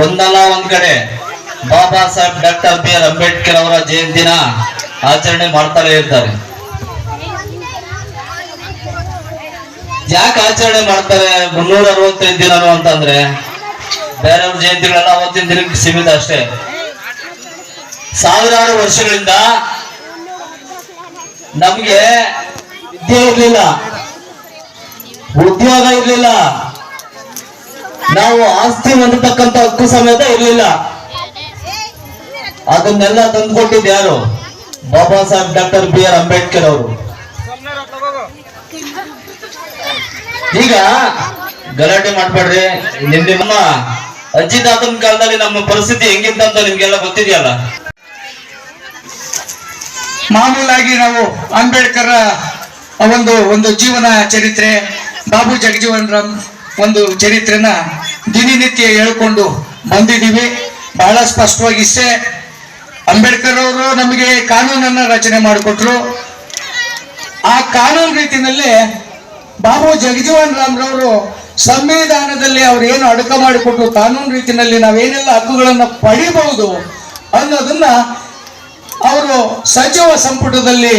ಒಂದಲ್ಲ ಒಂದ್ ಕಡೆ ಬಾಬಾ ಸಾಹೇಬ್ ಡಾಕ್ಟರ್ ಬಿ.ಆರ್. ಅಂಬೇಡ್ಕರ್ ಅವರ ಜಯಂತಿನ ಆಚರಣೆ ಮಾಡ್ತಾರೆ ಇರ್ತಾರೆ. ಯಾಕೆ ಆಚರಣೆ ಮಾಡ್ತಾರೆ 365 ದಿನನು ಅಂತಂದ್ರೆ ಬೇರೆಯವ್ರ ಜಯಂತಿಗಳೆಲ್ಲ ಅವತ್ತಿನ ದಿನಕ್ಕೆ ಸೀಮಿತ ಅಷ್ಟೇ. ಸಾವಿರಾರು ವರ್ಷಗಳಿಂದ ನಮ್ಗೆ ವಿದ್ಯೆ ಇರ್ಲಿಲ್ಲ, ಉದ್ಯೋಗ ಇರ್ಲಿಲ್ಲ, ನಾವು ಆಸ್ತಿ ಹೊಂದತಕ್ಕಂತ ಹಕ್ಕು ಸಮೇತ ಇರ್ಲಿಲ್ಲ. ಅದನ್ನೆಲ್ಲ ತಂದುಕೊಟ್ಟಿದ್ದು ಯಾರು? Baba Saheb doctor B R. ಅಂಬೇಡ್ಕರ್ ಅವರು. ಈಗ ಗಲಾಟೆ ಮಾಡ್ಬೇಡ್ರಿ. ನಿಮ್ಮ ಅಜ್ಜಿ ತಾತನ ಕಾಲದಲ್ಲಿ ನಮ್ಮ ಪರಿಸ್ಥಿತಿ ಹೆಂಗಿತ್ತಂತ ನಿಮ್ಗೆಲ್ಲ ಗೊತ್ತಿದೆಯಲ್ಲ. ಮಾಮೂಲಾಗಿ ನಾವು ಅಂಬೇಡ್ಕರ್ ಒಂದು ಜೀವನ ಚರಿತ್ರೆ, ಬಾಬು ಜಗಜೀವನ್ ರಾಮ್ ಒಂದು ಚರಿತ್ರೆನ ದಿನನಿತ್ಯ ಹೇಳ್ಕೊಂಡು ಬಂದಿದ್ದೀವಿ. ಬಹಳ ಸ್ಪಷ್ಟವಾಗಿ ಇಷ್ಟೇ, ಅಂಬೇಡ್ಕರ್ ಅವರು ನಮಗೆ ಕಾನೂನನ್ನ ರಚನೆ ಮಾಡಿಕೊಟ್ರು. ಆ ಕಾನೂನು ರೀತಿಯಲ್ಲಿ ಬಾಬು ಜಗಜೀವನ್ ರಾಮ್ ರವರು ಸಂವಿಧಾನದಲ್ಲಿ ಅವ್ರು ಏನು ಅಡಕ ಮಾಡಿಕೊಟ್ರು, ಕಾನೂನು ರೀತಿಯಲ್ಲಿ ನಾವೇನೆಲ್ಲ ಹಕ್ಕುಗಳನ್ನು ಪಡಿಬಹುದು ಅನ್ನೋದನ್ನ ಅವರು ಸಚಿವ ಸಂಪುಟದಲ್ಲಿ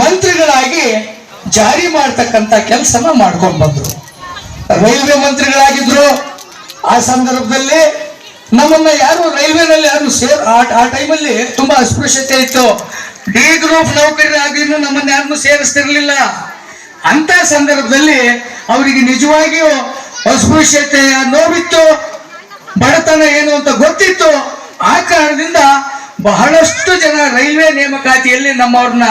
ಮಂತ್ರಿಗಳಾಗಿ ಜಾರಿ ಮಾಡ್ತಕ್ಕಂಥ ಕೆಲಸನ ಮಾಡ್ಕೊಂಡು ಬಂದ್ರು. ರೈಲ್ವೆ ಮಂತ್ರಿಗಳಾಗಿದ್ರು. ಆ ಸಂದರ್ಭದಲ್ಲಿ ನಮ್ಮನ್ನ ಯಾರು ರೈಲ್ವೆನಲ್ಲಿ ಯಾರು ಆ ಟೈಮಲ್ಲಿ ತುಂಬಾ ಅಸ್ಪೃಶ್ಯತೆ ಇತ್ತು. ಡಿ ಗ್ರೂಪ್ ನೌಕರರಾಗಿನೂ ನಮ್ಮನ್ನ ಯಾರನ್ನು ಸೇರಿಸ್ತಿರ್ಲಿಲ್ಲ. ಅಂತ ಸಂದರ್ಭದಲ್ಲಿ ಅವರಿಗೆ ನಿಜವಾಗಿಯೂ ಅಸ್ಪೃಶ್ಯತೆಯ ನೋವಿತ್ತು, ಬಡತನ ಏನು ಅಂತ ಗೊತ್ತಿತ್ತು. ಆ ಕಾರಣದಿಂದ ಬಹಳಷ್ಟು ಜನ ರೈಲ್ವೆ ನೇಮಕಾತಿಯಲ್ಲಿ ನಮ್ಮವ್ರನ್ನ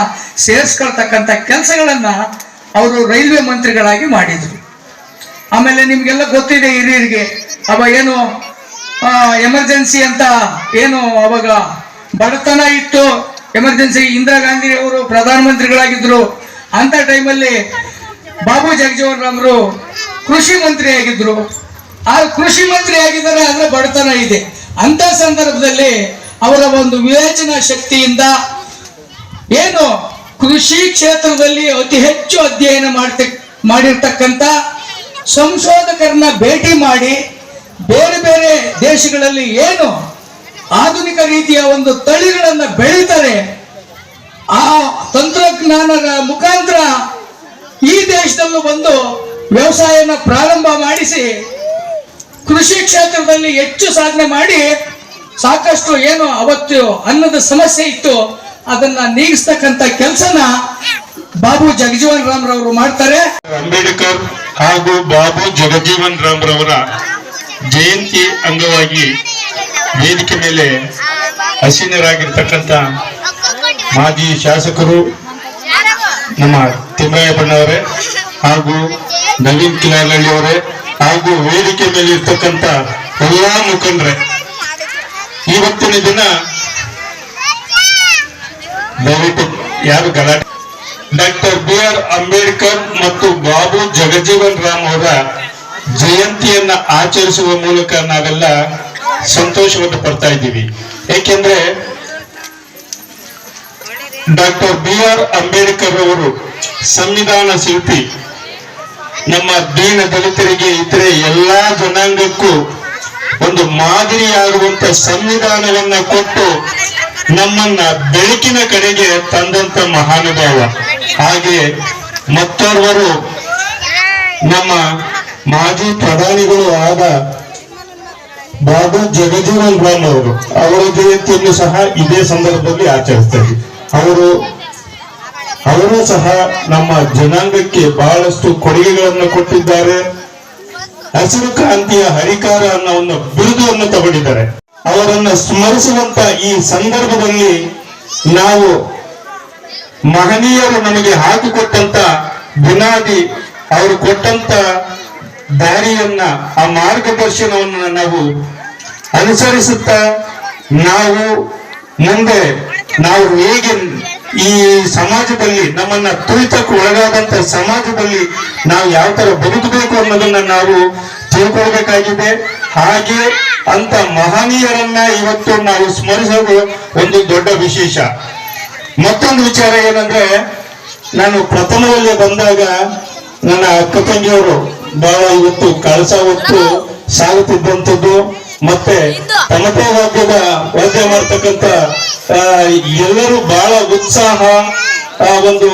ಸೇರಿಸ್ಕೊಳ್ತಕ್ಕಂಥ ಕೆಲಸಗಳನ್ನ ಅವರು ರೈಲ್ವೆ ಮಂತ್ರಿಗಳಾಗಿ ಮಾಡಿದ್ರು. ಆಮೇಲೆ ನಿಮ್ಗೆಲ್ಲ ಗೊತ್ತಿದೆ, ಹಿರಿಯರಿಗೆ ಅವ ಏನು ಎಮರ್ಜೆನ್ಸಿ ಅಂತ ಏನು ಅವಾಗ ಬಡತನ ಇತ್ತು. ಎಮರ್ಜೆನ್ಸಿ ಇಂದಿರಾ ಗಾಂಧಿ ಅವರು ಪ್ರಧಾನಮಂತ್ರಿಗಳಾಗಿದ್ರು. ಅಂತ ಟೈಮಲ್ಲಿ ಬಾಬು ಜಗಜೀವನ್ ರಾಮ್ರು ಕೃಷಿ ಮಂತ್ರಿ ಆಗಿದ್ರು. ಆ ಕೃಷಿ ಮಂತ್ರಿ ಆಗಿದ್ದಾರೆ, ಆದ್ರೆ ಬಡತನ ಇದೆ. ಅಂತ ಸಂದರ್ಭದಲ್ಲಿ ಅವರ ಒಂದು ವಿವೇಚನಾ ಶಕ್ತಿಯಿಂದ ಏನು ಕೃಷಿ ಕ್ಷೇತ್ರದಲ್ಲಿ ಅತಿ ಹೆಚ್ಚು ಅಧ್ಯಯನ ಮಾಡಿರ್ತಕ್ಕಂಥ ಸಂಶೋಧಕರನ್ನ ಭೇಟಿ ಮಾಡಿ ಬೇರೆ ಬೇರೆ ದೇಶಗಳಲ್ಲಿ ಏನು ಆಧುನಿಕ ರೀತಿಯ ಒಂದು ತಳಿಗಳನ್ನ ಬೆಳೀತಾರೆ, ಆ ತಂತ್ರಜ್ಞಾನದ ಮುಖಾಂತರ ಈ ದೇಶದಲ್ಲೂ ಒಂದು ವ್ಯವಸಾಯನ ಪ್ರಾರಂಭ ಮಾಡಿಸಿ ಕೃಷಿ ಕ್ಷೇತ್ರದಲ್ಲಿ ಹೆಚ್ಚು ಸಾಧನೆ ಮಾಡಿ ಸಾಕಷ್ಟು ಏನು ಅವತ್ತು ಅನ್ನದ ಸಮಸ್ಯೆ ಇತ್ತು ಅದನ್ನ ನೀಗಿಸ್ತಕ್ಕಂಥ ಕೆಲಸನ ಬಾಬು ಜಗಜೀವನ್ ರಾಮ್ ರವರು ಮಾಡ್ತಾರೆ. ಅಂಬೇಡ್ಕರ್ ಹಾಗೂ ಬಾಬು ಜಗಜೀವನ್ ರಾಮ್ ರವರ ಜಯಂತಿ ಅಂಗವಾಗಿ ವೇದಿಕೆ ಮೇಲೆ ಹಸೀನರಾಗಿರ್ತಕ್ಕಂಥ ಮಾಜಿ ಶಾಸಕರು ನಮ್ಮ ತಿಮ್ಮಯ್ಯಪ್ಪನವರೇ ಹಾಗೂ ನವೀನ್ ಕಿಲಾರಳ್ಳಿ ಅವರೇ ಹಾಗೂ ವೇದಿಕೆ ಮೇಲೆ ಇರ್ತಕ್ಕಂಥ ಎಲ್ಲಾ ಮುಖಂಡರೇ, ಇವತ್ತಿನ ದಿನ ದಯವಿಟ್ಟು ಯಾರು ಗಲಾಟೆ ಡಾಕ್ಟರ್ ಬಿ.ಆರ್. ಅಂಬೇಡ್ಕರ್ ಮತ್ತು ಬಾಬು ಜಗಜೀವನ್ ರಾಮ್ ಅವರ ಜಯಂತಿಯನ್ನ ಆಚರಿಸುವ ಮೂಲಕ ನಾವೆಲ್ಲ ಸಂತೋಷವನ್ನು ಪಡ್ತಾ ಇದ್ದೀವಿ. ಏಕೆಂದ್ರೆ ಡಾಕ್ಟರ್ ಬಿ.ಆರ್. ಅಂಬೇಡ್ಕರ್ ಅವರು ಸಂವಿಧಾನ ಶಿಲ್ಪಿ, ನಮ್ಮ ದೀನ ದಲಿತರಿಗೆ ಇತರೆ ಎಲ್ಲಾ ಜನಾಂಗಕ್ಕೂ ಒಂದು ಮಾದರಿಯಾಗುವಂತ ಸಂವಿಧಾನವನ್ನ ಕೊಟ್ಟು ನಮ್ಮನ್ನ ಬೆಳಕಿನ ಕಡೆಗೆ ತಂದಂತ ಮಹಾನುಭಾವ. ಹಾಗೆ ಮತ್ತೋರ್ವರು ನಮ್ಮ ಮಾಜಿ ಪ್ರಧಾನಿಗಳು ಆದ ಬಾಬು ಜಗಜೀವನ್ ರಾಮ್ ಅವರು, ಅವರ ಜಯಂತಿಯನ್ನು ಸಹ ಇದೇ ಸಂದರ್ಭದಲ್ಲಿ ಆಚರಿಸ್ತಾರೆ. ಅವರು ಸಹ ನಮ್ಮ ಜನಾಂಗಕ್ಕೆ ಬಹಳಷ್ಟು ಕೊಡುಗೆಗಳನ್ನು ಕೊಟ್ಟಿದ್ದಾರೆ. ಹಸಿರು ಕ್ರಾಂತಿಯ ಹರಿಕಾರ ಅನ್ನೋ ಒಂದು ಬಿರುದನ್ನು ತಗೊಂಡಿದ್ದಾರೆ. ಅವರನ್ನು ಸ್ಮರಿಸುವಂತ ಈ ಸಂದರ್ಭದಲ್ಲಿ ನಾವು ಮಹನೀಯರು ನಮಗೆ ಹಾಕಿಕೊಟ್ಟಂತ ಬುನಾದಿ, ಅವರು ಕೊಟ್ಟಂತ ದಾರಿಯನ್ನ, ಆ ಮಾರ್ಗದರ್ಶನವನ್ನು ನಾವು ಅನುಸರಿಸುತ್ತಾ ನಾವು ಮುಂದೆ ನಾವು ಹೇಗೆ ಈ ಸಮಾಜದಲ್ಲಿ ನಮ್ಮನ್ನ ತುಳಿತಕ್ಕೆ ಒಳಗಾದಂತ ಸಮಾಜದಲ್ಲಿ ನಾವು ಯಾವ ತರ ಬದುಕಬೇಕು ಅನ್ನೋದನ್ನ ನಾವು ತಿಳ್ಕೊಳ್ಬೇಕಾಗಿದೆ. ಹಾಗೆ ಅಂತ ಮಹನೀಯರನ್ನ ಇವತ್ತು ನಾವು ಸ್ಮರಿಸೋದು ಒಂದು ದೊಡ್ಡ ವಿಶೇಷ. ಮತ್ತೊಂದು ವಿಚಾರ ಏನಂದ್ರೆ, ನಾನು ಪ್ರಥಮದಲ್ಲಿ ಬಂದಾಗ ನನ್ನ ಅಕ್ಕ ತಂಗಿಯವರು ಬಹಳ ಇವತ್ತು ಕಳಸ ಹೊತ್ತು ಸಾಗುತ್ತಿದ್ದಂಥದ್ದು. ಮತ್ತೆ ತಮಟೆ ವಾದ್ಯ ಮಾಡ್ತಕ್ಕಂಥ ಎಲ್ಲರೂ ಬಹಳ ಉತ್ಸಾಹ, ಒಂದು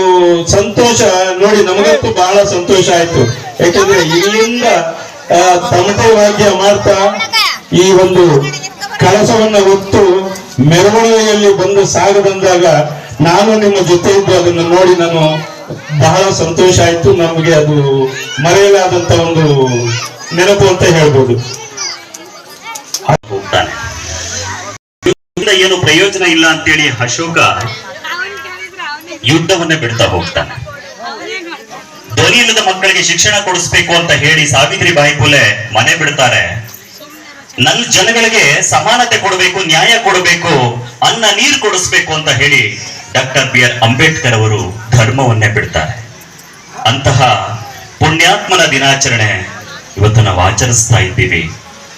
ಸಂತೋಷ ನೋಡಿ ನಮಗಂತೂ ಬಹಳ ಸಂತೋಷ ಆಯ್ತು. ಯಾಕಂದ್ರೆ ಇಲ್ಲಿಂದ ತಮಟೆ ವಾದ್ಯ ಮಾಡ್ತಾ ಈ ಒಂದು ಕಳಸವನ್ನ ಹೊತ್ತು ಮೆರವಣಿಗೆಯಲ್ಲಿ ಬಂದು ಸಾಗದಂದಾಗ ನಾನು ನಿಮ್ಮ ಜೊತೆ ಇದ್ದು ಅದನ್ನು ನೋಡಿ ನಾನು ಬಹಳ ಸಂತೋಷ ಆಯ್ತು. ನಮಗೆ ಅದು ಮರೆಯಲಾದಂತ ಒಂದು ನೆನಪು ಅಂತ ಹೇಳ್ಬೋದು. ಹೋಗ್ತಾನೆ. ಏನು ಪ್ರಯೋಜನ ಇಲ್ಲ ಅಂತೇಳಿ ಅಶೋಕ ಯುದ್ಧವನ್ನೇ ಬಿಡ್ತಾ ಹೋಗ್ತಾನೆ. ಧ್ವನಿ ಇಲ್ಲದ ಮಕ್ಕಳಿಗೆ ಶಿಕ್ಷಣ ಕೊಡಿಸ್ಬೇಕು ಅಂತ ಹೇಳಿ ಸಾವಿತ್ರಿಬಾಯಿ ಫುಲೆ ಮನೆ ಬಿಡ್ತಾರೆ. ನನ್ನ ಜನಗಳಿಗೆ ಸಮಾನತೆ ಕೊಡಬೇಕು, ನ್ಯಾಯ ಕೊಡಬೇಕು, ಅನ್ನ ನೀರು ಕೊಡಿಸ್ಬೇಕು ಅಂತ ಹೇಳಿ ಡಾಕ್ಟರ್ BR ಅಂಬೇಡ್ಕರ್ ಅವರು ಧರ್ಮವನ್ನೇ ಬಿಡ್ತಾರೆ. ಅಂತಹ ಪುಣ್ಯಾತ್ಮನ ದಿನಾಚರಣೆ ಇವತ್ತು ನಾವು ಆಚರಿಸ್ತಾ ಇದ್ದೀವಿ.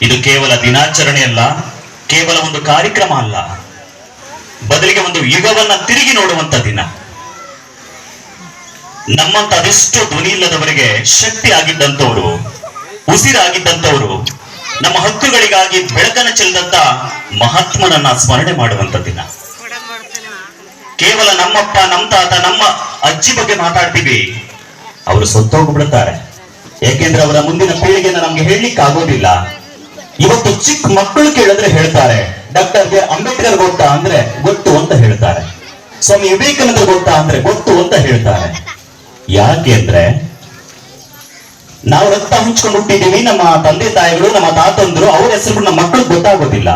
ಇದು ಕೇವಲ ದಿನಾಚರಣೆ ಅಲ್ಲ, ಕೇವಲ ಒಂದು ಕಾರ್ಯಕ್ರಮ ಅಲ್ಲ, ಬದಲಿಗೆ ಒಂದು ಯುಗವನ್ನ ತಿರುಗಿ ನೋಡುವಂತ ದಿನ. ನಮ್ಮಂತ ಅದೆಷ್ಟೋ ಧ್ವನಿ ಇಲ್ಲದವರಿಗೆ ಶಕ್ತಿ ಆಗಿದ್ದಂಥವ್ರು, ಉಸಿರಾಗಿದ್ದಂಥವ್ರು, ನಮ್ಮ ಹಕ್ಕುಗಳಿಗಾಗಿ ಬೆಳಕನ್ನು ಚೆಲ್ಲಿದಂತ ಮಹಾತ್ಮನನ್ನ ಸ್ಮರಣೆ ಮಾಡುವಂತ ದಿನ. ಕೇವಲ ನಮ್ಮಪ್ಪ, ನಮ್ಮ ತಾತ, ನಮ್ಮ ಅಜ್ಜಿ ಬಗ್ಗೆ ಮಾತಾಡ್ತೀವಿ, ಅವರು ಸತ್ತೋಗ್ಬಿಡ್ತಾರೆ. ಯಾಕೆಂದ್ರೆ ಅವರ ಮುಂದಿನ ಪೀಳಿಗೆನ ನಮ್ಗೆ ಹೇಳಲಿಕ್ಕೆ ಆಗೋದಿಲ್ಲ. ಇವತ್ತು ಚಿಕ್ಕ ಮಕ್ಕಳು ಕೇಳಿದ್ರೆ ಹೇಳ್ತಾರೆ, ಡಾಕ್ಟರ್ BR ಅಂಬೇಡ್ಕರ್ ಗೊತ್ತಾ ಅಂದ್ರೆ ಗೊತ್ತು ಅಂತ ಹೇಳ್ತಾರೆ, ಸ್ವಾಮಿ ವಿವೇಕಾನಂದ ಗೊತ್ತಾ ಅಂದ್ರೆ ಗೊತ್ತು ಅಂತ ಹೇಳ್ತಾರೆ. ಯಾಕೆ ಅಂದ್ರೆ ನಾವು ರಕ್ತ ಹಂಚ್ಕೊಂಡು ಹುಟ್ಟಿದೀವಿ. ನಮ್ಮ ತಂದೆ ತಾಯಿಗಳು, ನಮ್ಮ ತಾತಂದ್ರು, ಅವ್ರ ಹೆಸರು ನಮ್ಮ ಮಕ್ಕಳಿಗೆ ಗೊತ್ತಾಗೋದಿಲ್ಲ.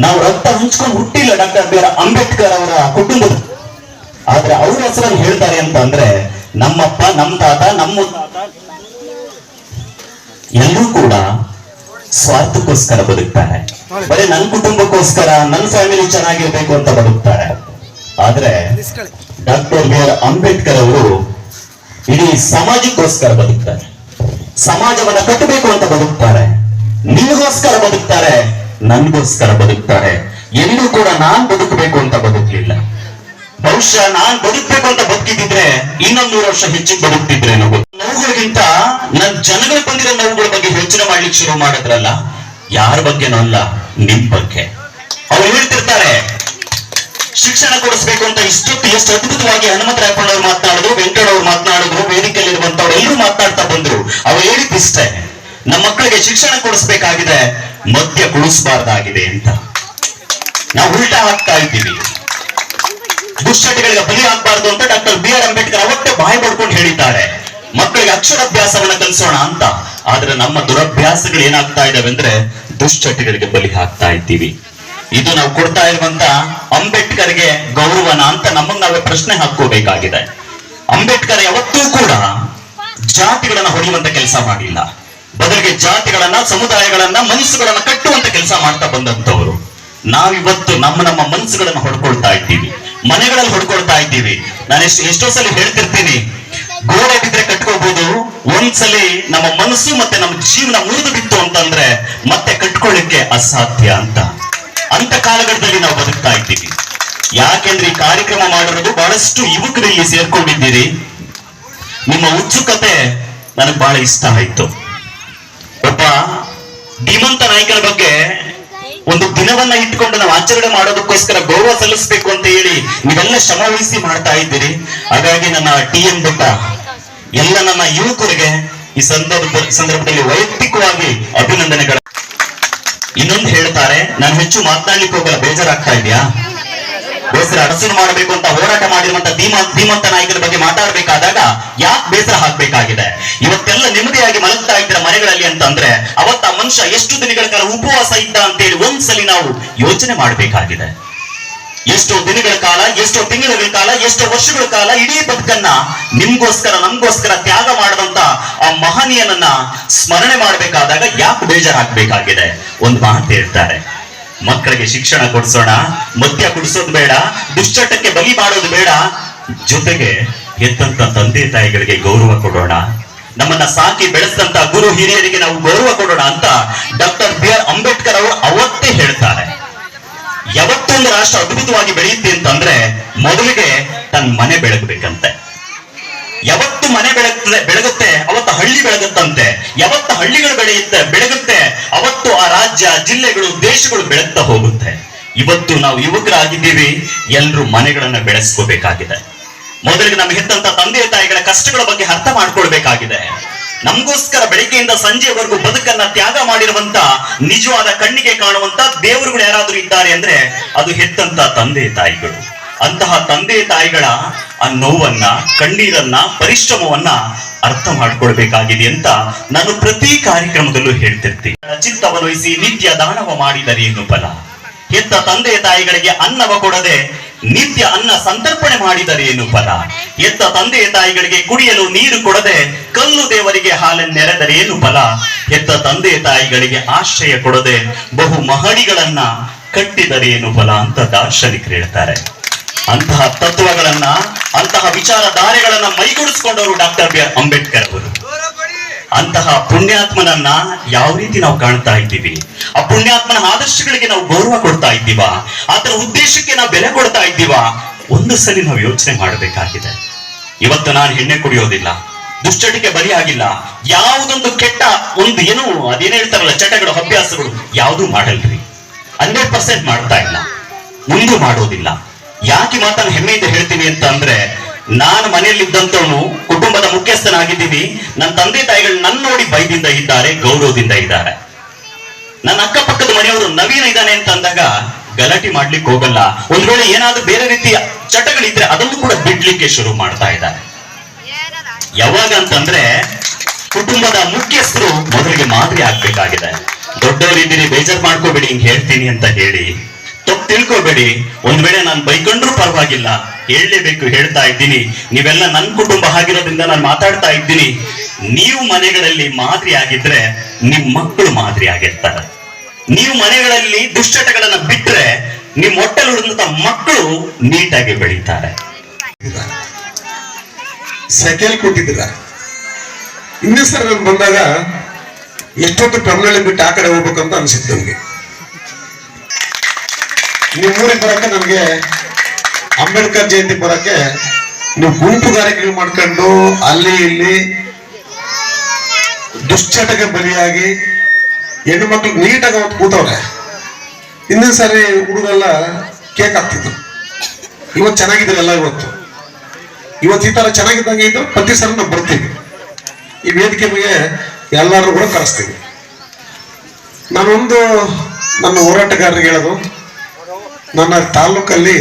ನಾವು ರಕ್ತ ಹಂಚ್ಕೊಂಡು ಹುಟ್ಟಿಲ್ಲ ಡಾಕ್ಟರ್ BR ಅಂಬೇಡ್ಕರ್ ಅವರ ಕುಟುಂಬದ, ಆದ್ರೆ ಅವ್ರ ಹೆಸರನ್ನು ಹೇಳ್ತಾರೆ ಅಂತ ಅಂದ್ರೆ ನಮ್ಮಪ್ಪ, ನಮ್ಮ ತಾತ, ನಮ್ಮ ಎಲ್ಲರೂ ಕೂಡ ಸ್ವಾರ್ಥಕ್ಕೋಸ್ಕರ ಬದುಕ್ತಾರೆ. ಬರೀ ನನ್ನ ಕುಟುಂಬಕ್ಕೋಸ್ಕರ, ನನ್ನ ಫ್ಯಾಮಿಲಿ ಚೆನ್ನಾಗಿರ್ಬೇಕು ಅಂತ ಬದುಕ್ತಾರೆ. ಆದ್ರೆ ಡಾಕ್ಟರ್ BR ಅಂಬೇಡ್ಕರ್ ಅವರು ಇಡೀ ಸಮಾಜಕ್ಕೋಸ್ಕರ ಬದುಕ್ತಾರೆ. ಸಮಾಜವನ್ನ ಕಟ್ಟಬೇಕು ಅಂತ ಬದುಕ್ತಾರೆ. ನಿಮಗೋಸ್ಕರ ಬದುಕ್ತಾರೆ, ನನ್ಗೋಸ್ಕರ ಬದುಕ್ತಾರೆ. ಎಲ್ಲೂ ಕೂಡ ನಾನ್ ಬದುಕಬೇಕು ಅಂತ ಬದುಕಲಿಲ್ಲ. ಬಹುಶಃ ನಾನ್ ಬದುಕಬೇಕು ಅಂತ ಬದುಕಿದ್ರೆ ಇನ್ನೊಂದು 100 ವರ್ಷ ಹೆಚ್ಚಿಗೆ ಬದುಕ್ತಿದ್ರೆ ನೋವುಗಳಿಗಿಂತ ನನ್ನ ಜನಗಳು ಬಂದಿರೋ ನೋವುಗಳ ಬಗ್ಗೆ ಯೋಚನೆ ಮಾಡ್ಲಿಕ್ಕೆ ಶುರು ಮಾಡಿದ್ರಲ್ಲ, ಯಾರ ಬಗ್ಗೆನೂ ಅಲ್ಲ, ನಿಮ್ ಬಗ್ಗೆ. ಅವ್ರು ಹೇಳ್ತಿರ್ತಾರೆ, ಶಿಕ್ಷಣ ಕೊಡಿಸ್ಬೇಕು ಅಂತ ಇಷ್ಟೊತ್ತು ಎಷ್ಟು ಅದ್ಭುತವಾಗಿ ಹನುಮಂತರಾಯಪ್ಪನವ್ರು ಮಾತನಾಡಿದ್ರು, ವೆಂಕಟವ್ರು ಮಾತನಾಡಿದ್ರು, ವೇದಿಕೆಯಲ್ಲಿರುವಂತವ್ರು ಎಲ್ಲರೂ ಮಾತನಾಡ್ತಾ ಬಂದ್ರು. ಅವ್ರು ಹೇಳಿದ್ದಿಷ್ಟೇ, ನಮ್ಮ ಮಕ್ಕಳಿಗೆ ಶಿಕ್ಷಣ ಕೊಡಿಸ್ಬೇಕಾಗಿದೆ, ಮದ್ಯ ಕುಡಿಸಬಾರ್ದಾಗಿದೆ ಅಂತ. ನಾವು ಉಲ್ಟಾ ಹಾಕ್ತಾ ಇದ್ದೀವಿ. ದುಶ್ಚಟಗಳಿಗೆ ಬಲಿ ಆಗ್ಬಾರ್ದು ಅಂತ ಡಾಕ್ಟರ್ BR ಅಂಬೇಡ್ಕರ್ ಅವತ್ತೇ ಬಾಯಿ ಪಡ್ಕೊಂಡು ಹೇಳಿದ್ದಾರೆ, ಮಕ್ಕಳಿಗೆ ಅಕ್ಷರಾಭ್ಯಾಸವನ್ನ ಕಲಿಸೋಣ ಅಂತ. ಆದ್ರೆ ನಮ್ಮ ದುರಭ್ಯಾಸಗಳು ಏನಾಗ್ತಾ ಇದಾವೆ ಅಂದ್ರೆ ದುಶ್ಚಟಗಳಿಗೆ ಬಲಿ ಹಾಕ್ತಾ ಇದ್ದೀವಿ. ಇದು ನಾವು ಕೊಡ್ತಾ ಇರುವಂತ ಅಂಬೇಡ್ಕರ್ಗೆ ಗೌರವನ ಅಂತ ನಮಗ್ ನಾವೇ ಪ್ರಶ್ನೆ ಹಾಕೋಬೇಕಾಗಿದೆ. ಅಂಬೇಡ್ಕರ್ ಯಾವತ್ತೂ ಕೂಡ ಜಾತಿಗಳನ್ನ ಹೊಡೆಯುವಂತ ಕೆಲಸ ಮಾಡಿಲ್ಲ, ಬದಲಿಗೆ ಜಾತಿಗಳನ್ನ, ಸಮುದಾಯಗಳನ್ನ, ಮನಸ್ಸುಗಳನ್ನ ಕಟ್ಟುವಂತ ಕೆಲಸ ಮಾಡ್ತಾ ಬಂದಂತವ್ರು. ನಾವಿವತ್ತು ನಮ್ಮ ಮನಸ್ಸುಗಳನ್ನ ಹೊಡ್ಕೊಳ್ತಾ ಇದ್ದೀವಿ, ಮನೆಗಳಲ್ಲಿ ಹೊಡ್ಕೊಳ್ತಾ ಇದ್ದೀವಿ. ನಾನು ಎಷ್ಟೋ ಸಲ ಹೇಳ್ತಿರ್ತೀನಿ, ಗೋಡೆ ಬಿದ್ರೆ ಕಟ್ಕೋಬಹುದು, ಒಂದ್ಸಲಿ ನಮ್ಮ ಮನಸ್ಸು ಮತ್ತೆ ನಮ್ಮ ಜೀವನ ಮುರಿದು ಬಿತ್ತು ಅಂತಂದ್ರೆ ಮತ್ತೆ ಕಟ್ಕೊಳ್ಳಿಕ್ಕೆ ಅಸಾಧ್ಯ ಅಂತ. ಅಂತ ಕಾಲಘಟ್ಟದಲ್ಲಿ ನಾವು ಬದುಕ್ತಾ ಇದ್ದೀವಿ. ಯಾಕೆಂದ್ರೆ ಈ ಕಾರ್ಯಕ್ರಮ ಮಾಡಿರೋದು ಬಹಳಷ್ಟು ಯುವಕರು ಇಲ್ಲಿ ಸೇರ್ಕೊಂಡಿದ್ದೀರಿ. ನಿಮ್ಮ ಉತ್ಸುಕತೆ ನನಗೆ ಬಹಳ ಇಷ್ಟ ಆಯ್ತು. ಒಬ್ಬ ಧೀಮಂತ ನಾಯಕನ ಬಗ್ಗೆ ಒಂದು ದಿನವನ್ನ ಇಟ್ಕೊಂಡು ನಾವು ಆಚರಣೆ ಮಾಡೋದಕ್ಕೋಸ್ಕರ ಗೌರವ ಸಲ್ಲಿಸಬೇಕು ಅಂತ ಹೇಳಿ ನೀವೆಲ್ಲ ಶ್ರಮ ವಹಿಸಿ ಮಾಡ್ತಾ ಇದ್ದೀರಿ. ಹಾಗಾಗಿ ನನ್ನ TN ಬೆಟ್ಟ ಎಲ್ಲ ನನ್ನ ಯುವಕರಿಗೆ ಈ ಸಂದರ್ಭದಲ್ಲಿ ವೈಯಕ್ತಿಕವಾಗಿ ಅಭಿನಂದನೆಗಳು. ಇನ್ನೊಂದು ಹೇಳ್ತಾರೆ, ನಾನು ಹೆಚ್ಚು ಮಾತನಾಡ್ಲಿಕ್ಕೆ ಹೋಗಲ್ಲ, ಬೇಜಾರಾಗ್ತಾ ಇದೆಯಾ? ಬೇಸರ ಅಡಸನು ಮಾಡಬೇಕು ಅಂತ ಹೋರಾಟ ಮಾಡಿರುವಂತ ಧೀಮಂತ ನಾಯಕರ ಬಗ್ಗೆ ಮಾತಾಡ್ಬೇಕಾದಾಗ ಯಾಕೆ ಬೇಸರ ಹಾಕ್ಬೇಕಾಗಿದೆ? ಇವತ್ತೆಲ್ಲ ನೆಮ್ಮದಿಯಾಗಿ ಮಲಗ್ತಾ ಇದ್ರ ಮನೆಗಳಲ್ಲಿ ಅಂತಂದ್ರೆ ಅವತ್ತ ಆ ಮನುಷ್ಯ ಎಷ್ಟು ದಿನಗಳ ಕಾಲ ಉಪವಾಸ ಇದ್ದ ಅಂತೇಳಿ ಒಂದ್ಸಲಿ ನಾವು ಯೋಚನೆ ಮಾಡಬೇಕಾಗಿದೆ. ಎಷ್ಟೋ ದಿನಗಳ ಕಾಲ, ಎಷ್ಟೋ ತಿಂಗಳ ಕಾಲ, ಎಷ್ಟೋ ವರ್ಷಗಳ ಕಾಲ ಇಡೀ ಬದುಕನ್ನ ನಿಮ್ಗೋಸ್ಕರ, ನಮ್ಗೋಸ್ಕರ ತ್ಯಾಗ ಮಾಡದಂತ ಆ ಮಹನೀಯನನ್ನ ಸ್ಮರಣೆ ಮಾಡಬೇಕಾದಾಗ ಯಾಕೆ ಬೇಜಾರಾಗಬೇಕಾಗಿದೆ? ಒಂದು ಮಾತು ಹೇಳ್ತಾರೆ, ಮಕ್ಕಳಿಗೆ ಶಿಕ್ಷಣ ಕೊಡಿಸೋಣ, ಮದ್ಯ ಕುಡಿಸೋದು ಬೇಡ, ದುಶ್ಚಟಕ್ಕೆ ಬಲಿ ಮಾಡೋದು ಬೇಡ, ಜೊತೆಗೆ ಎತ್ತಂತ ತಂದೆ ತಾಯಿಗಳಿಗೆ ಗೌರವ ಕೊಡೋಣ, ನಮ್ಮನ್ನ ಸಾಕಿ ಬೆಳೆಸಿದಂತ ಗುರು ಹಿರಿಯರಿಗೆ ನಾವು ಗೌರವ ಕೊಡೋಣ ಅಂತ ಡಾಕ್ಟರ್ BR ಅಂಬೇಡ್ಕರ್ ಅವರು ಅವತ್ತೇ ಹೇಳ್ತಾರೆ. ಯಾವತ್ತೊಂದು ರಾಷ್ಟ್ರ ಅದ್ಭುತವಾಗಿ ಬೆಳೆಯುತ್ತೆ ಅಂತಂದ್ರೆ ಮೊದಲಿಗೆ ತನ್ನ ಮನೆ ಬೆಳಗ್ಬೇಕಂತೆ. ಯಾವತ್ತು ಮನೆ ಬೆಳಗುತ್ತೆ ಅವತ್ತು ಹಳ್ಳಿ ಬೆಳಗುತ್ತಂತೆ. ಯಾವತ್ತು ಹಳ್ಳಿಗಳು ಬೆಳಗುತ್ತೆ ಅವತ್ತು ಆ ರಾಜ್ಯ, ಜಿಲ್ಲೆಗಳು, ದೇಶಗಳು ಬೆಳಗ್ತಾ ಹೋಗುತ್ತೆ. ಇವತ್ತು ನಾವು ಯುವಕರಾಗಿದ್ದೀವಿ, ಎಲ್ರು ಮನೆಗಳನ್ನ ಬೆಳೆಸ್ಕೋಬೇಕಾಗಿದೆ. ಮೊದಲಿಗೆ ನಮ್ಗೆ ಹೆತ್ತಂತ ತಂದೆ ತಾಯಿಗಳ ಕಷ್ಟಗಳ ಬಗ್ಗೆ ಅರ್ಥ ಮಾಡ್ಕೊಳ್ಬೇಕಾಗಿದೆ. ನಮಗೋಸ್ಕರ ಬೆಳಿಗ್ಗೆಯಿಂದ ಸಂಜೆವರೆಗೂ ಬದುಕನ್ನ ತ್ಯಾಗ ಮಾಡಿರುವಂತ, ನಿಜವಾದ ಕಣ್ಣಿಗೆ ಕಾಣುವಂತ ದೇವರುಗಳು ಯಾರಾದ್ರೂ ಇದ್ದಾರೆ ಅಂದ್ರೆ ಅದು ಹೆತ್ತಂತ ತಂದೆ ತಾಯಿಗಳು. ಅಂತಹ ತಂದೆ ತಾಯಿಗಳ ಆ ನೋವನ್ನ, ಕಣ್ಣೀರನ್ನ, ಪರಿಶ್ರಮವನ್ನ ಅರ್ಥ ಮಾಡ್ಕೊಳ್ಬೇಕಾಗಿದೆ ಅಂತ ನಾನು ಪ್ರತಿ ಕಾರ್ಯಕ್ರಮದಲ್ಲೂ ಹೇಳ್ತಿರ್ತೀನಿ. ಚಿತ್ತವಹಿಸಿ ನಿತ್ಯ ದಾನವ ಮಾಡಿದರೇನು ಫಲ? ಹೆತ್ತ ತಂದೆ ತಾಯಿಗಳಿಗೆ ಅನ್ನವ ಕೊಡದೆ ನಿತ್ಯ ಅನ್ನ ಸಂತರ್ಪಣೆ ಮಾಡಿದರೇನು ಫಲ? ಹೆತ್ತ ತಂದೆ ತಾಯಿಗಳಿಗೆ ಕುಡಿಯಲು ನೀರು ಕೊಡದೆ ಕಲ್ಲು ದೇವರಿಗೆ ಹಾಲನ್ನೆರೆದರೇನು ಫಲ? ಹೆತ್ತ ತಂದೆ ತಾಯಿಗಳಿಗೆ ಆಶ್ರಯ ಕೊಡದೆ ಬಹು ಮಹಡಿಗಳನ್ನ ಕಟ್ಟಿದರೇನು ಫಲ ಅಂತ ದಾರ್ಶನಿಕರು ಹೇಳ್ತಾರೆ. ಅಂತಹ ತತ್ವಗಳನ್ನ, ಅಂತಹ ವಿಚಾರಧಾರೆಗಳನ್ನ ಮೈಗೂಡಿಸ್ಕೊಂಡವರು ಡಾಕ್ಟರ್ ಬಿ ಆರ್ ಅಂಬೇಡ್ಕರ್ ಅವರು. ಅಂತಹ ಪುಣ್ಯಾತ್ಮನನ್ನ ಯಾವ ರೀತಿ ನಾವು ಕಾಣ್ತಾ ಇದ್ದೀವಿ? ಆ ಪುಣ್ಯಾತ್ಮನ ಆದರ್ಶಗಳಿಗೆ ನಾವು ಗೌರವ ಕೊಡ್ತಾ ಇದ್ದೀವಾ? ಆತನ ಉದ್ದೇಶಕ್ಕೆ ನಾವು ಬೆಲೆ ಕೊಡ್ತಾ ಇದ್ದೀವಾ? ಒಂದು ಸರಿ ನಾವು ಯೋಚನೆ ಮಾಡಬೇಕಾಗಿದೆ. ಇವತ್ತು ನಾನು ಎಣ್ಣೆ ಕುಡಿಯೋದಿಲ್ಲ, ದುಶ್ಚಟಕ್ಕೆ ಬಲಿಯಾಗಿಲ್ಲ, ಯಾವುದೊಂದು ಕೆಟ್ಟ ಒಂದು ಏನು ಅದೇನು ಹೇಳ್ತಾರಲ್ಲ ಚಟಗಳು, ಅಭ್ಯಾಸಗಳು ಯಾವುದು ಮಾಡಲ್ರಿ. 100% ಮಾಡ್ತಾ ಇಲ್ಲ, ಮುಂದೆ ಮಾಡೋದಿಲ್ಲ. ಯಾಕೆ ಮಾತನ್ನು ಹೆಮ್ಮೆಯಿಂದ ಹೇಳ್ತೀನಿ ಅಂತ ಅಂದ್ರೆ, ನಾನು ಮನೆಯಲ್ಲಿದ್ದಂತವನು, ಕುಟುಂಬದ ಮುಖ್ಯಸ್ಥನಾಗಿದ್ದೀನಿ. ನನ್ನ ತಂದೆ ತಾಯಿಗಳು ನನ್ನ ನೋಡಿ ಭಯದಿಂದ ಇದ್ದಾರೆ, ಗೌರವದಿಂದ ಇದ್ದಾರೆ. ನನ್ನ ಅಕ್ಕಪಕ್ಕದ ಮನೆಯವರು ನವೀನ ಇದ್ದಾನೆ ಅಂತ ಅಂದಾಗ ಗಲಾಟೆ ಮಾಡ್ಲಿಕ್ಕೆ ಹೋಗಲ್ಲ. ಒಂದ್ ವೇಳೆ ಏನಾದ್ರೂ ಬೇರೆ ರೀತಿಯ ಚಟಗಳಿದ್ರೆ ಅದನ್ನು ಕೂಡ ಬಿಡ್ಲಿಕ್ಕೆ ಶುರು ಮಾಡ್ತಾ ಇದ್ದಾರೆ. ಯಾವಾಗ ಅಂತಂದ್ರೆ ಕುಟುಂಬದ ಮುಖ್ಯಸ್ಥರು ಮೊದಲಿಗೆ ಮಾದರಿ ಆಗ್ಬೇಕಾಗಿದೆ. ದೊಡ್ಡವರಿದ್ದೀರಿ, ಬೇಜಾರ್ ಮಾಡ್ಕೋಬೇಡಿ, ಹಿಂಗ್ ಹೇಳ್ತೀನಿ ಅಂತ ಹೇಳಿ ತಪ್ಪು ತಿಳ್ಕೋಬೇಡಿ. ಒಂದ್ ವೇಳೆ ನಾನು ಬೈಕೊಂಡ್ರು ಪರವಾಗಿಲ್ಲ, ಹೇಳಲೇಬೇಕು, ಹೇಳ್ತಾ ಇದ್ದೀನಿ. ನೀವೆಲ್ಲ ನನ್ನ ಕುಟುಂಬ ಆಗಿರೋದ್ರಿಂದ ನಾನು ಮಾತಾಡ್ತಾ ಇದ್ದೀನಿ. ನೀವು ಮನೆಗಳಲ್ಲಿ ಮಾದರಿ ಆಗಿದ್ರೆ ನಿಮ್ ಮಕ್ಕಳು ಮಾದರಿ ಆಗಿರ್ತಾರೆ. ನೀವು ಮನೆಗಳಲ್ಲಿ ದುಶ್ಚಟಗಳನ್ನ ಬಿಟ್ರೆ ನಿಮ್ ಹೊಟ್ಟೆಲ್ ಹುಡುದಂತ ಮಕ್ಕಳು ನೀಟಾಗಿ ಬೆಳೀತಾರೆ. ಸೈಕಲ್ ಕೊಟ್ಟಿದ್ದೀರ. ಇನ್ನೂ ಸರ್ ನಾನು ಬಂದಾಗ ಎಷ್ಟೊತ್ತು ಟರ್ಮಿನಲ್ ಬಿಟ್ಟು ಆ ಕಡೆ ಹೋಗ್ಬೇಕಂತ ಅನ್ಸಿತ್ತು ನಮ್ಗೆ. ನೀವು ಊರಿಗೆ ಬರಕ್ಕೆ ನಮ್ಗೆ ಅಂಬೇಡ್ಕರ್ ಜಯಂತಿ ಬರಕ್ಕೆ ನೀವು ಗುಂಪುಗಾರಿಕೆಗಳು ಮಾಡ್ಕೊಂಡು ಅಲ್ಲಿ ಇಲ್ಲಿ ದುಶ್ಚಟಕ್ಕೆ ಬಲಿಯಾಗಿ ಹೆಣ್ಣು ಮಕ್ಳು ನೀಟಾಗಿ ಅವತ್ತು ಕೂತವ್ರೆ. ಹಿಂದಿನ ಸಾರಿ ಹುಡುಗರೆಲ್ಲ ಕೇಕ್ ಹಾಕ್ತಿದ್ರು. ಇವತ್ತು ಚೆನ್ನಾಗಿದ್ದೀರಲ್ಲ, ಇವತ್ತು ಈ ತರ ಚೆನ್ನಾಗಿದ್ದಂಗೆ ಇದ್ದು ಪ್ರತಿ ಸಲ ನಾವು ಬರ್ತೀವಿ. ಈ ವೇದಿಕೆ ಬಗ್ಗೆ ಎಲ್ಲರೂ ಕೂಡ ಕರೆಸ್ತೀವಿ. ನಾನೊಂದು ನನ್ನ ಹೋರಾಟಗಾರರಿಗೆ ಹೇಳೋದು, ನನ್ನ ತಾಲೂಕಲ್ಲಿ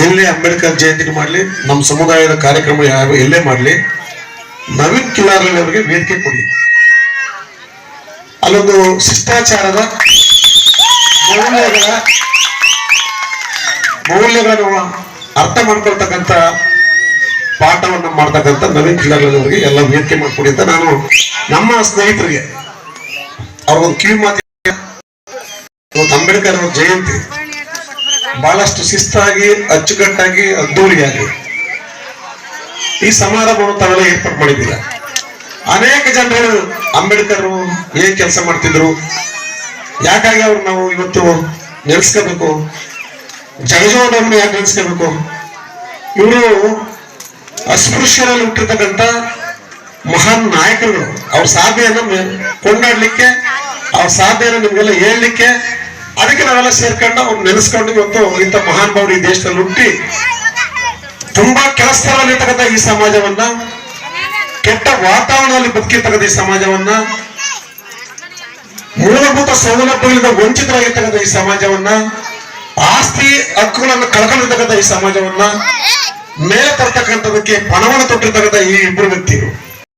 ಎಲ್ಲೇ ಅಂಬೇಡ್ಕರ್ ಜಯಂತಿ ಮಾಡಲಿ, ನಮ್ಮ ಸಮುದಾಯದ ಕಾರ್ಯಕ್ರಮ ಯಾವ ಎಲ್ಲೇ ಮಾಡಲಿ, ನವೀನ್ ಕಿಲಾರಿ ಅವರಿಗೆ ವೇದಿಕೆ ಕೊಡಿ. ಅಲ್ಲೊಂದು ಶಿಷ್ಟಾಚಾರದ ಮೌಲ್ಯಗಳನ್ನು ಅರ್ಥ ಮಾಡ್ಕೊಳ್ತಕ್ಕಂಥ ಪಾಠವನ್ನು ಮಾಡ್ತಕ್ಕಂಥ ನವೀನ್ ಕಿಲಾರಿ ಅವರಿಗೆ ಎಲ್ಲ ವೇದಿಕೆ ಮಾಡಿಕೊಡಿ ಅಂತ ನಾನು ನಮ್ಮ ಸ್ನೇಹಿತರಿಗೆ ಅವ್ರಿಗೊಂದು ಕಿವಿ ಮಾತು. ಅಂಬೇಡ್ಕರ್ ಅವರ ಜಯಂತಿ ಬಹಳಷ್ಟು ಶಿಸ್ತಾಗಿ, ಅಚ್ಚುಕಟ್ಟಾಗಿ, ಅದ್ದೂರಿಯಾಗಿ ಈ ಸಮಾರಂಭವನ್ನು ತಾವೆಲ್ಲ ಏರ್ಪಾಡು ಮಾಡಿದ್ದೀರ. ಅನೇಕ ಜನರು ಅಂಬೇಡ್ಕರ್ ಏನ್ ಕೆಲಸ ಮಾಡ್ತಿದ್ರು, ಯಾಕಾಗಿ ಅವ್ರು ನಾವು ಇವತ್ತು ನೆನೆಸ್ಕೋಬೇಕು, ಜಗಜೀವನವನ್ನು ಯಾಕೆ ನೆನೆಸ್ಕೋಬೇಕು? ಇವರು ಅಸ್ಪೃಶ್ಯರಲ್ಲಿ ಹುಟ್ಟಿರ್ತಕ್ಕಂಥ ಮಹಾನ್ ನಾಯಕರುಗಳು. ಅವ್ರ ಸಾಧನೆಯನ್ನು ಕೊಂಡಾಡ್ಲಿಕ್ಕೆ, ಅವ್ರ ಸಾಧನೆಯನ್ನು ನಿಮ್ಗೆಲ್ಲ ಹೇಳಲಿಕ್ಕೆ, ಅದಕ್ಕೆ ನಾವೆಲ್ಲ ಸೇರ್ಕೊಂಡು ಅವ್ರು ನೆನೆಸ್ಕೊಂಡು ಇವತ್ತು ಇಂಥ ಮಹಾನ್ ಭಾವರು ಈ ದೇಶದಲ್ಲಿ ಹುಟ್ಟಿ ತುಂಬಾ ಕೆಲಸದಲ್ಲಿರ್ತಕ್ಕಂಥ ಈ ಸಮಾಜವನ್ನ, ಕೆಟ್ಟ ವಾತಾವರಣದಲ್ಲಿ ಬದುಕಿರ್ತಕ್ಕಂಥ ಈ ಸಮಾಜವನ್ನ, ಮೂಲಭೂತ ಸೌಲಭ್ಯಗಳಿಂದ ವಂಚಿತರಾಗಿರ್ತಕ್ಕಂಥ ಈ ಸಮಾಜವನ್ನ, ಆಸ್ತಿ ಹಕ್ಕುಗಳನ್ನು ಕಳ್ಕೊಂಡಿರ್ತಕ್ಕಂಥ ಈ ಸಮಾಜವನ್ನ ಮೇಲೆ ತರ್ತಕ್ಕಂಥದಕ್ಕೆ ಪಣವನ್ನು ತೊಟ್ಟಿರ್ತಕ್ಕಂಥ ಈ ಇಬ್ಬರು ವ್ಯಕ್ತಿಗಳು